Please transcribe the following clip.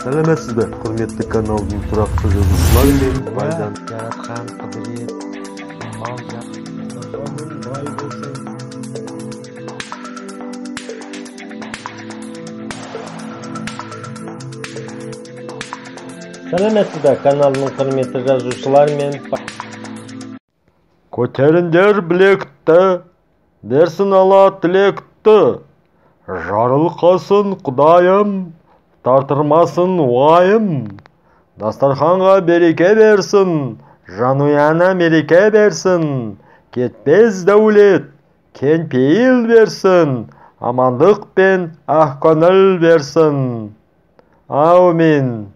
Сәлеметсіз бе, құрметті каналдың тұрақты жазушылары мен Байдан Жаратқан құдірет, мал Ағаның бай болсын. Сәлеметсіз бе, каналдың құрметті жазушылары мен Көтеріндер білекті, берсін ала тілекті, жарылқасын құдайым, тартырмасын уайым, дастарханға береке берсін, жанұяна мереке берсін, кетпес дәулет, кең пейіл берсін, амандық пен ақ көңіл берсін. Аумин.